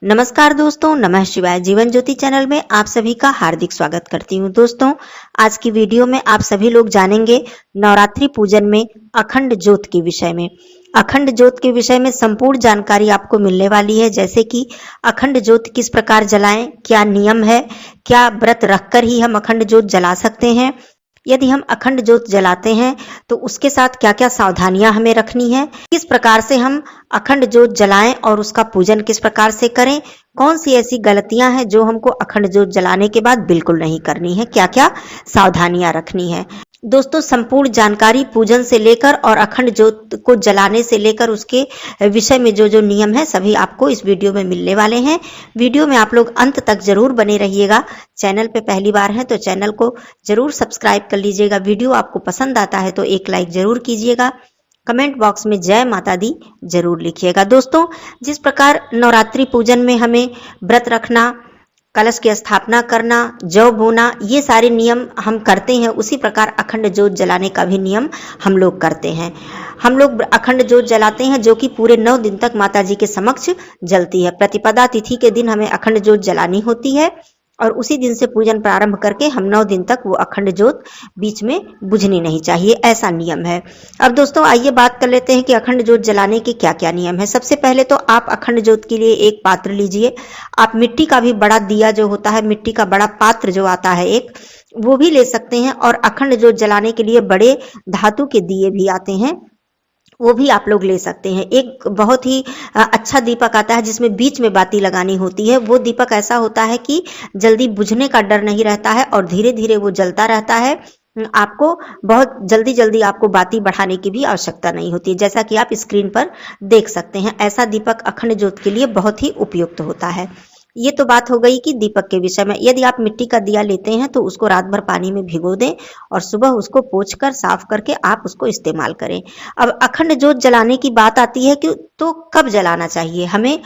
नमस्कार दोस्तों, नमः शिवाय। जीवन ज्योति चैनल में आप सभी का हार्दिक स्वागत करती हूँ। दोस्तों, आज की वीडियो में आप सभी लोग जानेंगे नवरात्रि पूजन में अखंड ज्योत के विषय में। अखंड ज्योत के विषय में संपूर्ण जानकारी आपको मिलने वाली है, जैसे कि अखंड ज्योत किस प्रकार जलाएं, क्या नियम है, क्या व्रत रखकर ही हम अखंड ज्योत जला सकते हैं, यदि हम अखंड ज्योत जलाते हैं तो उसके साथ क्या क्या सावधानियां हमें रखनी है, किस प्रकार से हम अखंड ज्योत जलाएं और उसका पूजन किस प्रकार से करें, कौन सी ऐसी गलतियां हैं जो हमको अखंड ज्योत जलाने के बाद बिल्कुल नहीं करनी है, क्या क्या सावधानियां रखनी है। दोस्तों, संपूर्ण जानकारी पूजन से लेकर और अखंड ज्योत को जलाने से लेकर उसके विषय में जो जो नियम है सभी आपको इस वीडियो में मिलने वाले हैं। वीडियो में आप लोग अंत तक जरूर बने रहिएगा। चैनल पे पहली बार है तो चैनल को जरूर सब्सक्राइब कर लीजिएगा। वीडियो आपको पसंद आता है तो एक लाइक जरूर कीजिएगा। कमेंट बॉक्स में जय माता दी जरूर लिखिएगा। दोस्तों, जिस प्रकार नवरात्रि पूजन में हमें व्रत रखना, कलश की स्थापना करना, जौ बोना, ये सारे नियम हम करते हैं, उसी प्रकार अखंड ज्योत जलाने का भी नियम हम लोग करते हैं। हम लोग अखंड ज्योत जलाते हैं जो कि पूरे 9 दिन तक माता जी के समक्ष जलती है। प्रतिपदा तिथि के दिन हमें अखंड ज्योत जलानी होती है और उसी दिन से पूजन प्रारंभ करके हम 9 दिन तक वो अखंड ज्योत बीच में बुझनी नहीं चाहिए, ऐसा नियम है। अब दोस्तों, आइए बात कर लेते हैं कि अखंड ज्योत जलाने के क्या क्या नियम है। सबसे पहले तो आप अखंड ज्योत के लिए एक पात्र लीजिए। आप मिट्टी का भी बड़ा दिया जो होता है, मिट्टी का बड़ा पात्र जो आता है एक, वो भी ले सकते हैं। और अखंड ज्योत जलाने के लिए बड़े धातु के दिए भी आते हैं, वो भी आप लोग ले सकते हैं। एक बहुत ही अच्छा दीपक आता है जिसमें बीच में बाती लगानी होती है। वो दीपक ऐसा होता है कि जल्दी बुझने का डर नहीं रहता है और धीरे धीरे वो जलता रहता है। आपको बहुत जल्दी जल्दी आपको बाती बढ़ाने की भी आवश्यकता नहीं होती, जैसा कि आप स्क्रीन पर देख सकते हैं। ऐसा दीपक अखंड ज्योत के लिए बहुत ही उपयुक्त होता है। ये तो बात हो गई कि दीपक के विषय में। यदि आप मिट्टी का दिया लेते हैं तो उसको रात भर पानी में भिगो दें और सुबह उसको पोंछकर साफ करके आप उसको इस्तेमाल करें। अब अखंड ज्योत जलाने की बात आती है कि तो कब जलाना चाहिए हमें।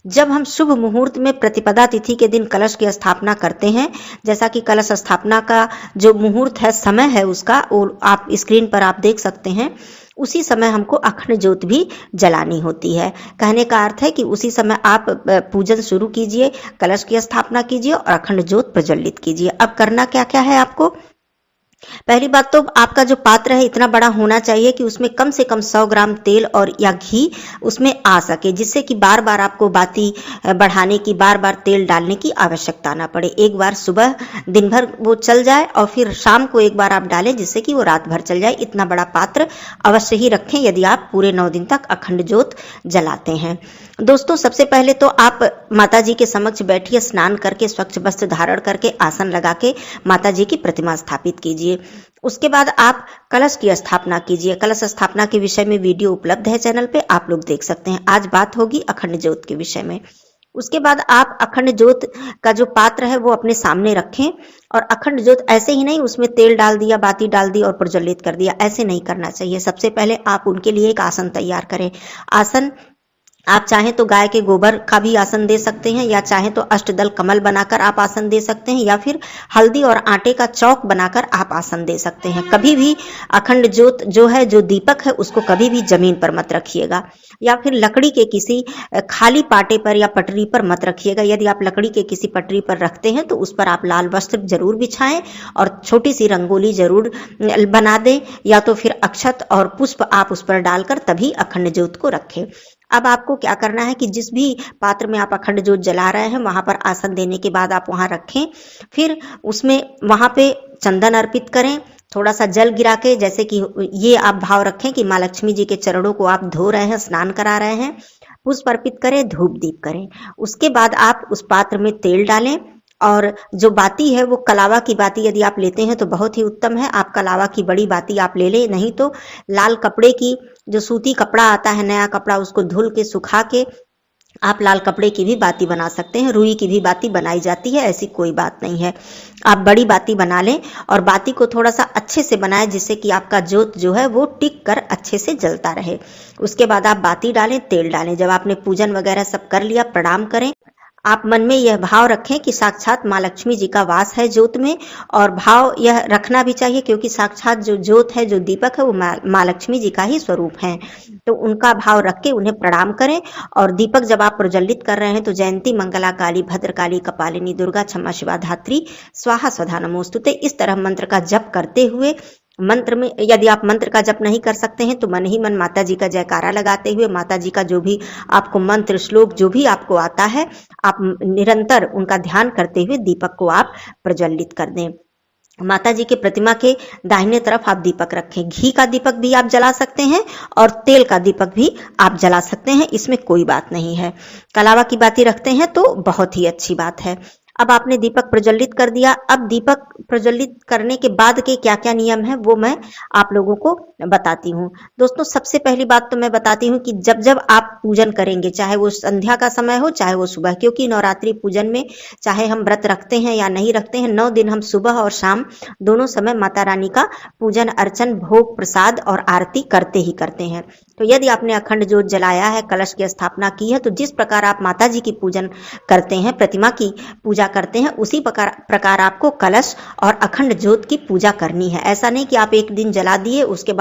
जब हम शुभ मुहूर्त में प्रतिपदा तिथि के दिन कलश की स्थापना करते हैं, जैसा कि कलश स्थापना का जो मुहूर्त है, समय है उसका, वो आप स्क्रीन पर आप देख सकते हैं, उसी समय हमको अखंड ज्योत भी जलानी होती है। कहने का अर्थ है कि उसी समय आप पूजन शुरू कीजिए, कलश की स्थापना कीजिए और अखंड ज्योत प्रज्वलित कीजिए। अब करना क्या क्या है आपको। पहली बात तो आपका जो पात्र है इतना बड़ा होना चाहिए कि उसमें कम से कम 100 ग्राम तेल और या घी उसमें आ सके, जिससे कि बार बार आपको बाती बढ़ाने की, बार बार तेल डालने की आवश्यकता ना पड़े। एक बार सुबह दिन भर वो चल जाए और फिर शाम को एक बार आप डालें, जिससे कि वो रात भर चल जाए। इतना बड़ा पात्र अवश्य ही रखें यदि आप पूरे 9 दिन तक अखंड ज्योत जलाते हैं। दोस्तों, सबसे पहले तो आप माता जी के समक्ष बैठिए, स्नान करके स्वच्छ वस्त्र धारण करके आसन लगा के माता जी की प्रतिमा स्थापित कीजिए। उसके बाद आप कलश की स्थापना कीजिए। कलश स्थापना के विषय में वीडियो उपलब्ध है चैनल पे, आप लोग देख सकते हैं। आज बात होगी अखंड ज्योत के विषय में। उसके बाद आप अखंड ज्योत का जो पात्र है वो अपने सामने रखें और अखंड ज्योत ऐसे ही नहीं उसमें तेल डाल दिया, बाती डाल दी और प्रज्वलित कर दिया, ऐसे नहीं करना चाहिए। सबसे पहले आप उनके लिए एक आसन तैयार करें। आसन आप चाहें तो गाय के गोबर का भी आसन दे सकते हैं, या चाहें तो अष्टदल कमल बनाकर आप आसन दे सकते हैं, या फिर हल्दी और आटे का चौक बनाकर आप आसन दे सकते हैं। कभी भी अखंड ज्योत जो है, जो दीपक है, उसको कभी भी जमीन पर मत रखिएगा, या फिर लकड़ी के किसी खाली पाटे पर या पटरी पर मत रखिएगा। यदि आप लकड़ी के किसी पटरी पर रखते हैं तो उस पर आप लाल वस्त्र जरूर बिछाएं और छोटी सी रंगोली जरूर बना दें, या तो फिर अक्षत और पुष्प आप उस पर डालकर तभी अखंड ज्योत को रखें। अब आपको क्या करना है कि जिस भी पात्र में आप अखंड ज्योत जला रहे हैं वहां पर आसन देने के बाद आप वहां रखें। फिर उसमें वहां पे चंदन अर्पित करें, थोड़ा सा जल गिरा के, जैसे कि ये आप भाव रखें कि माँ लक्ष्मी जी के चरणों को आप धो रहे हैं, स्नान करा रहे हैं। पुष्प अर्पित करें, धूप दीप करें। उसके बाद आप उस पात्र में तेल डालें और जो बाती है वो कलावा की बाती यदि आप लेते हैं तो बहुत ही उत्तम है। आप कलावा की बड़ी बाती आप ले लें, नहीं तो लाल कपड़े की, जो सूती कपड़ा आता है, नया कपड़ा, उसको धुल के सुखा के आप लाल कपड़े की भी बाती बना सकते हैं। रुई की भी बाती बनाई जाती है, ऐसी कोई बात नहीं है। आप बड़ी बाती बना लें और बाती को थोड़ा सा अच्छे से बनाएं, जिससे कि आपका ज्योत जो है वो टिक कर अच्छे से जलता रहे। उसके बाद आप बाती डालें, तेल डालें। जब आपने पूजन वगैरह सब कर लिया, प्रणाम करें। आप मन में यह भाव रखें कि साक्षात माँ लक्ष्मी जी का वास है ज्योत में, और भाव यह रखना भी चाहिए क्योंकि साक्षात जो ज्योत है, जो दीपक है, वो माँ लक्ष्मी जी का ही स्वरूप है। तो उनका भाव रख के उन्हें प्रणाम करें। और दीपक जब आप प्रज्वलित कर रहे हैं तो जयंती मंगला काली भद्रकाली कपालिनी दुर्गा क्षमा शिवा धात्री स्वाहा स्वधा नमोस्तुते, इस तरह मंत्र का जप करते हुए, मंत्र में यदि आप मंत्र का जप नहीं कर सकते हैं तो मन ही मन माता जी का जयकारा लगाते हुए, माता जी का जो भी आपको मंत्र श्लोक जो भी आपको आता है, आप निरंतर उनका ध्यान करते हुए दीपक को आप प्रज्वलित कर दें। माता जी के प्रतिमा के दाहिने तरफ आप दीपक रखें। घी का दीपक भी आप जला सकते हैं और तेल का दीपक भी आप जला सकते हैं, इसमें कोई बात नहीं है। कलावा की बाती रखते हैं तो बहुत ही अच्छी बात है। अब आपने दीपक प्रज्वलित कर दिया। अब दीपक प्रज्वलित करने के बाद के क्या क्या नियम है वो मैं आप लोगों को बताती हूँ। दोस्तों, सबसे पहली बात तो मैं बताती हूँ कि जब जब आप पूजन करेंगे, चाहे वो संध्या का समय हो चाहे वो सुबह, क्योंकि नवरात्रि पूजन में चाहे हम व्रत रखते हैं या नहीं रखते हैं, 9 दिन हम सुबह और शाम दोनों समय माता रानी का पूजन अर्चन, भोग प्रसाद और आरती करते ही करते हैं। तो यदि आपने अखंड ज्योत जलाया है, कलश की स्थापना की है, तो जिस प्रकार आप माता जी की पूजन करते हैं, प्रतिमा की पूजा करते हैं, उसी प्रकार आपको कलश और अखंड ज्योत की पूजा करनी है। ऐसा नहीं कि आप एक दिन जला दिए उसके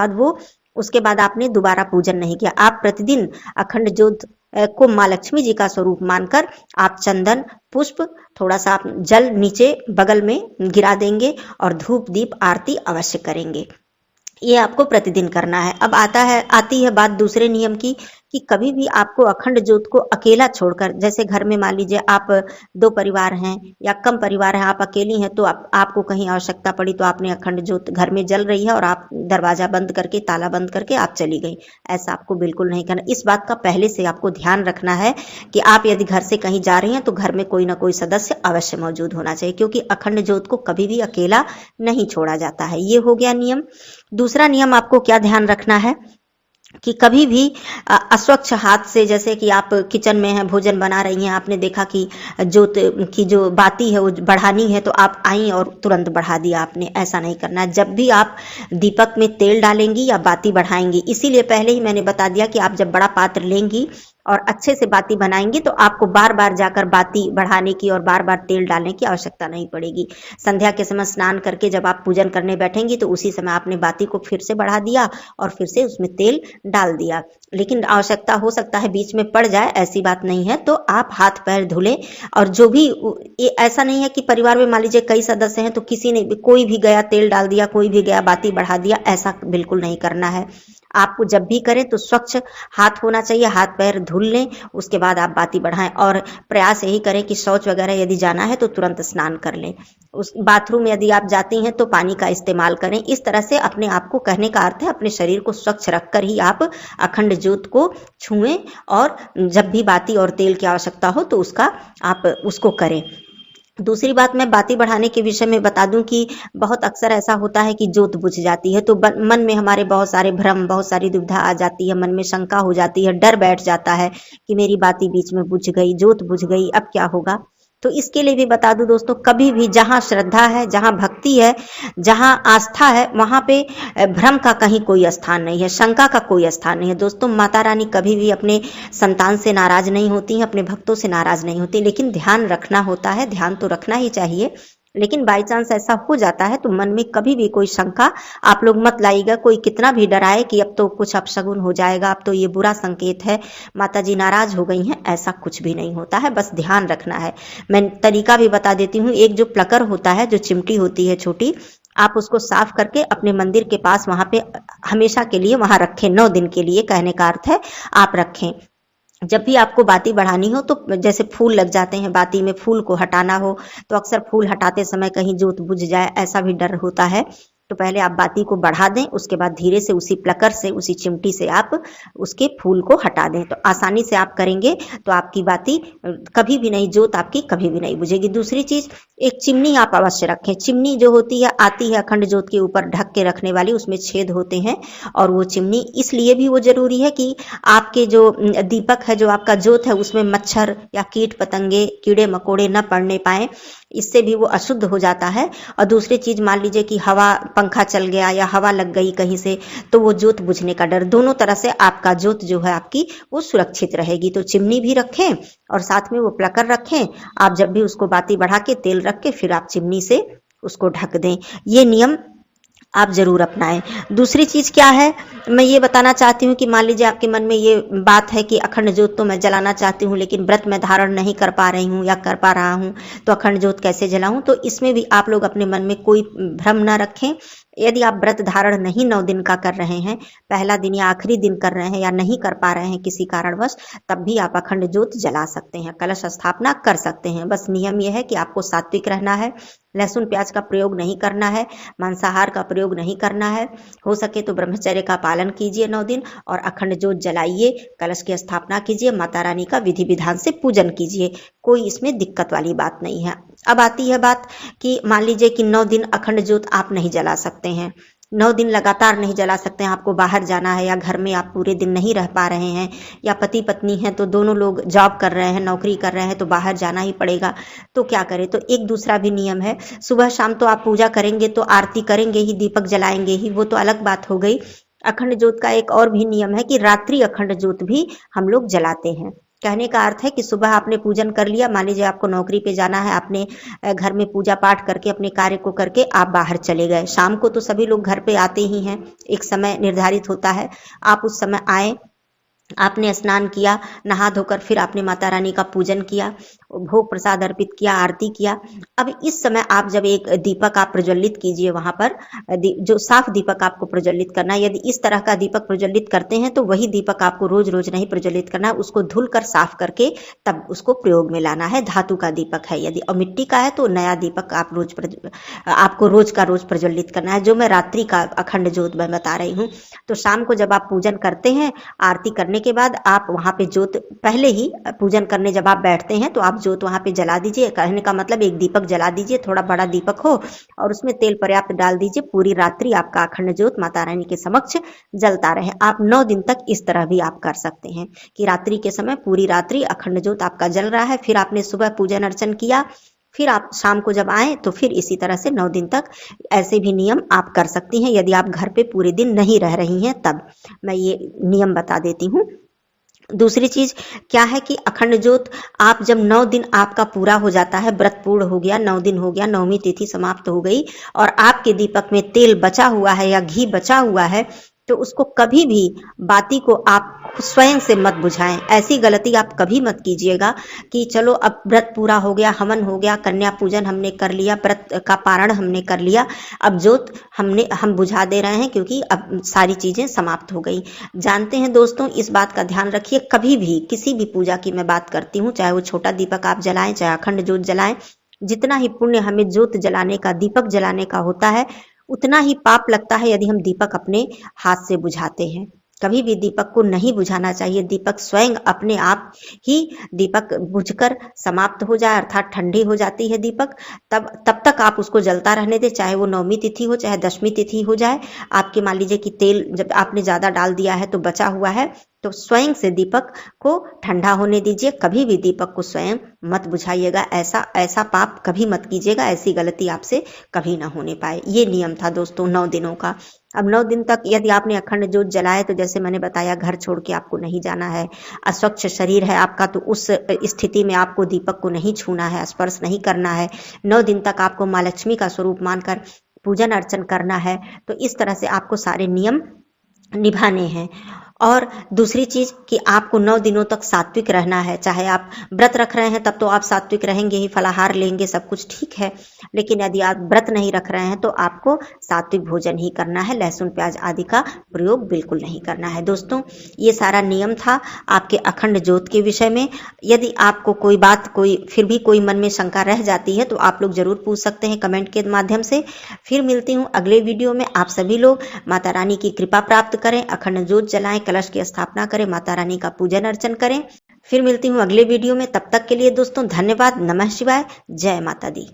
बाद आपने दोबारा पूजन नहीं किया। आप प्रतिदिन अखंड ज्योत को माँ लक्ष्मी जी का स्वरूप मानकर आप चंदन, पुष्प, थोड़ा सा आप जल नीचे बगल में गिरा देंगे और धूप दीप आरती अवश्य करेंगे। ये आपको प्रतिदिन करना है। अब आती है बात दूसरे नियम की कि कभी भी आपको अखंड ज्योत को अकेला छोड़कर, जैसे घर में मान लीजिए आप 2 परिवार हैं या कम परिवार हैं, आप अकेली हैं, तो आपको कहीं आवश्यकता पड़ी तो आपने अखंड ज्योत घर में जल रही है और आप दरवाजा बंद करके, ताला बंद करके आप चली गई, ऐसा आपको बिल्कुल नहीं करना। इस बात का पहले से आपको ध्यान रखना है कि आप यदि घर से कहीं जा रही हैं तो घर में कोई ना कोई सदस्य अवश्य मौजूद होना चाहिए, क्योंकि अखंड ज्योत को कभी भी अकेला नहीं छोड़ा जाता है। ये हो गया नियम। दूसरा नियम आपको क्या ध्यान रखना है कि कभी भी अस्वच्छ हाथ से, जैसे कि आप किचन में हैं, भोजन बना रही हैं, आपने देखा कि ज्योत की जो बाती है वो बढ़ानी है, तो आप आई और तुरंत बढ़ा दिया आपने, ऐसा नहीं करना है। जब भी आप दीपक में तेल डालेंगी या बाती बढ़ाएंगी, इसीलिए पहले ही मैंने बता दिया कि आप जब बड़ा पात्र लेंगी और अच्छे से बाती बनाएंगी तो आपको बार बार जाकर बाती बढ़ाने की और बार बार तेल डालने की आवश्यकता नहीं पड़ेगी। संध्या के समय स्नान करके जब आप पूजन करने बैठेंगी तो उसी समय आपने बाती को फिर से बढ़ा दिया और फिर से उसमें तेल डाल दिया। लेकिन आवश्यकता हो सकता है बीच में पड़ जाए, ऐसी बात नहीं है, तो आप हाथ पैर धुले। और जो भी, ऐसा नहीं है कि परिवार में मान लीजिए कई सदस्य हैं तो कोई भी गया तेल डाल दिया, कोई भी गया बाती बढ़ा दिया, ऐसा बिल्कुल नहीं करना है। आपको जब भी करें तो स्वच्छ हाथ होना चाहिए, हाथ पैर धुल लें, उसके बाद आप बाती बढ़ाएं। और प्रयास यही करें कि शौच वगैरह यदि जाना है तो तुरंत स्नान कर लें। उस बाथरूम यदि आप जाती हैं तो पानी का इस्तेमाल करें। इस तरह से अपने आप को, कहने का अर्थ है अपने शरीर को स्वच्छ रखकर ही आप अखंड ज्योत को छुएं, और जब भी बाती और तेल की आवश्यकता हो तो आप उसको करें। दूसरी बात मैं बाती बढ़ाने के विषय में बता दूं कि बहुत अक्सर ऐसा होता है कि ज्योत बुझ जाती है तो मन में हमारे बहुत सारे भ्रम, बहुत सारी दुविधा आ जाती है, मन में शंका हो जाती है, डर बैठ जाता है कि मेरी बाती बीच में बुझ गई, ज्योत बुझ गई, अब क्या होगा। तो इसके लिए भी बता दूं दोस्तों, कभी भी जहां श्रद्धा है, जहां भक्ति है, जहां आस्था है, वहां पे भ्रम का कहीं कोई स्थान नहीं है, शंका का कोई स्थान नहीं है। दोस्तों, माता रानी कभी भी अपने संतान से नाराज नहीं होती हैं, अपने भक्तों से नाराज नहीं होती, लेकिन ध्यान रखना होता है, ध्यान तो रखना ही चाहिए। लेकिन बाई चांस ऐसा हो जाता है तो मन में कभी भी कोई शंका आप लोग मत लाइएगा। कोई कितना भी डराए कि अब तो कुछ अपशगुन हो जाएगा, अब तो ये बुरा संकेत है, माता जी नाराज हो गई हैं, ऐसा कुछ भी नहीं होता है। बस ध्यान रखना है। मैं तरीका भी बता देती हूँ। एक जो प्लकर होता है, जो चिमटी होती है छोटी, आप उसको साफ करके अपने मंदिर के पास वहां पे हमेशा के लिए वहां रखें, 9 दिन के लिए, कहने का अर्थ है आप रखें। जब भी आपको बाती बढ़ानी हो तो जैसे फूल लग जाते हैं बाती में, फूल को हटाना हो तो अक्सर फूल हटाते समय कहीं ज्योत बुझ जाए, ऐसा भी डर होता है। तो पहले आप बाती को बढ़ा दें, उसके बाद धीरे से उसी प्लकर से, उसी चिमटी से आप उसके फूल को हटा दें। तो आसानी से आप करेंगे तो आपकी बाती कभी भी नहीं, ज्योत आपकी कभी भी नहीं बुझेगी। दूसरी चीज, एक चिमनी आप अवश्य रखें। चिमनी जो होती है, आती है अखंड ज्योत के ऊपर ढक के रखने वाली, उसमें छेद होते हैं। और वो चिमनी इसलिए भी वो जरूरी है कि आपके जो दीपक है, जो आपका ज्योत है, उसमें मच्छर या कीट पतंगे, कीड़े मकोड़े न पड़ने पाए, इससे भी वो अशुद्ध हो जाता है। और दूसरी चीज, मान लीजिए कि हवा पंखा चल गया या हवा लग गई कहीं से तो वो जोत बुझने का डर, दोनों तरह से आपका जोत जो है आपकी वो सुरक्षित रहेगी। तो चिमनी भी रखें और साथ में वो प्लकर रखें। आप जब भी उसको बाती बढ़ा के तेल रख के फिर आप चिमनी से उसको ढक दें। ये नियम आप जरूर अपनाएं। दूसरी चीज क्या है, मैं ये बताना चाहती हूँ कि मान लीजिए आपके मन में ये बात है कि अखंड जोत तो मैं जलाना चाहती हूँ लेकिन व्रत में धारण नहीं कर पा रही हूँ या कर पा रहा हूँ, तो अखंड जोत कैसे जलाऊं। तो इसमें भी आप लोग अपने मन में कोई भ्रम न रखें। यदि आप व्रत धारण नहीं 9 दिन का कर रहे हैं, पहला दिन या आखिरी दिन कर रहे हैं या नहीं कर पा रहे हैं किसी कारणवश, तब भी आप अखंड जोत जला सकते हैं, कलश स्थापना कर सकते हैं। बस नियम यह है कि आपको सात्विक रहना है, लहसुन प्याज का प्रयोग नहीं करना है, मांसाहार का प्रयोग नहीं करना है। हो सके तो ब्रह्मचर्य का पालन कीजिए 9 दिन और अखंड जोत जलाइए, कलश की स्थापना कीजिए, माता रानी का विधि विधान से पूजन कीजिए। कोई इसमें दिक्कत वाली बात नहीं है। अब आती है बात कि मान लीजिए कि 9 दिन अखंड जोत आप नहीं जला सकते हैं, 9 दिन लगातार नहीं जला सकते हैं, आपको बाहर जाना है या घर में आप पूरे दिन नहीं रह पा रहे हैं, या पति पत्नी हैं तो दोनों लोग जॉब कर रहे हैं, नौकरी कर रहे हैं तो बाहर जाना ही पड़ेगा, तो क्या करें। तो एक दूसरा भी नियम है, सुबह शाम तो आप पूजा करेंगे तो आरती करेंगे ही, दीपक जलाएंगे ही, वो तो अलग बात हो गई। अखंड जोत का एक और भी नियम है कि रात्रि अखंड जोत भी हम लोग जलाते हैं। कहने का अर्थ है कि सुबह आपने पूजन कर लिया, मान लीजिए आपको नौकरी पे जाना है, आपने घर में पूजा पाठ करके अपने कार्य को करके आप बाहर चले गए। शाम को तो सभी लोग घर पे आते ही हैं, एक समय निर्धारित होता है, आप उस समय आए, आपने स्नान किया, नहा धोकर फिर आपने माता रानी का पूजन किया, भोग प्रसाद अर्पित किया, आरती किया। अब इस समय आप जब एक दीपक आप प्रज्वलित कीजिए, वहां पर जो साफ दीपक आपको प्रज्वलित करना है। यदि इस तरह का दीपक प्रज्वलित करते हैं तो वही दीपक आपको रोज रोज नहीं प्रज्वलित करना है, उसको धुल कर साफ करके तब उसको प्रयोग में लाना है। धातु का दीपक है यदि, और मिट्टी का है तो नया दीपक आप आपको रोज का रोज प्रज्वलित करना है, जो मैं रात्रि का अखंड ज्योत में बता रही हूँ। तो शाम को जब आप पूजन करते हैं, आरती करने के बाद आप वहां पे जोत, पहले ही पूजन करने जब आप बैठते हैं तो आप जोत वहां पे जला दीजिए। कहने का मतलब एक दीपक जला दीजिए, थोड़ा बड़ा दीपक हो, और उसमें तेल पर्याप्त डाल दीजिए। पूरी रात्रि आपका अखंड जोत माता रानी के समक्ष जलता रहे। आप 9 दिन तक इस तरह भी आप कर सकते हैं कि रात्रि के समय पूरी रात्रि अखंड जोत आपका जल रहा है, फिर आपने सुबह पूजन अर्चन किया, फिर आप शाम को जब आए तो फिर इसी तरह से 9 दिन तक ऐसे भी नियम आप कर सकती हैं। यदि आप घर पे पूरे दिन नहीं रह रही हैं तब मैं ये नियम बता देती हूँ। दूसरी चीज क्या है कि अखंड जोत आप जब 9 दिन आपका पूरा हो जाता है, व्रत पूर्ण हो गया, 9 दिन हो गया, 9वीं तिथि समाप्त हो गई और आपके दीपक में तेल बचा हुआ है या घी बचा हुआ है, तो उसको कभी भी बाती को आप स्वयं से मत बुझाएं। ऐसी गलती आप कभी मत कीजिएगा कि चलो अब व्रत पूरा हो गया, हवन हो गया, कन्या पूजन हमने कर लिया, व्रत का पारण हमने कर लिया, अब जोत हम बुझा दे रहे हैं क्योंकि अब सारी चीजें समाप्त हो गई। जानते हैं दोस्तों, इस बात का ध्यान रखिए, कभी भी किसी भी पूजा की मैं बात करती हूँ, चाहे वो छोटा दीपक आप जलाएं चाहे अखंड जोत जलाएं, जितना ही पुण्य हमें जोत जलाने का, दीपक जलाने का होता है, उतना ही पाप लगता है यदि हम दीपक अपने हाथ से बुझाते हैं। कभी भी दीपक को नहीं बुझाना चाहिए। दीपक स्वयं अपने आप ही दीपक बुझकर समाप्त हो जाए, अर्थात ठंडी हो जाती है दीपक, तब तक आप उसको जलता रहने दें, चाहे वो 9वीं तिथि हो चाहे 10वीं तिथि हो जाए। आपके मान लीजिए कि तेल जब आपने ज्यादा डाल दिया है तो बचा हुआ है, तो स्वयं से दीपक को ठंडा होने दीजिए। कभी भी दीपक को स्वयं मत बुझाइएगा, ऐसा पाप कभी मत कीजिएगा, ऐसी गलती आपसे कभी ना होने पाए। ये नियम था दोस्तों 9 दिनों का। अब 9 दिन तक यदि आपने अखंड जोत जलाए तो जैसे मैंने बताया, घर छोड़ के आपको नहीं जाना है, अस्वच्छ शरीर है आपका, तो उस स्थिति में आपको दीपक को नहीं छूना है, स्पर्श नहीं करना है। 9 दिन तक आपको माँ लक्ष्मी का स्वरूप मानकर पूजन अर्चन करना है। तो इस तरह से आपको सारे नियम निभाने हैं। और दूसरी चीज कि आपको 9 दिनों तक सात्विक रहना है। चाहे आप व्रत रख रहे हैं तब तो आप सात्विक रहेंगे ही, फलाहार लेंगे, सब कुछ ठीक है, लेकिन यदि आप व्रत नहीं रख रहे हैं तो आपको सात्विक भोजन ही करना है, लहसुन प्याज आदि का प्रयोग बिल्कुल नहीं करना है। दोस्तों, ये सारा नियम था आपके अखंड जोत के विषय में। यदि आपको कोई बात, फिर भी कोई मन में शंका रह जाती है तो आप लोग जरूर पूछ सकते हैं कमेंट के माध्यम से। फिर मिलती हूँ अगले वीडियो में। आप सभी लोग माता रानी की कृपा प्राप्त करें, अखंड जोत जलाएं, कलश की स्थापना करें, माता रानी का पूजन अर्चन करें। फिर मिलती हूँ अगले वीडियो में, तब तक के लिए दोस्तों धन्यवाद। नमः शिवाय, जय माता दी।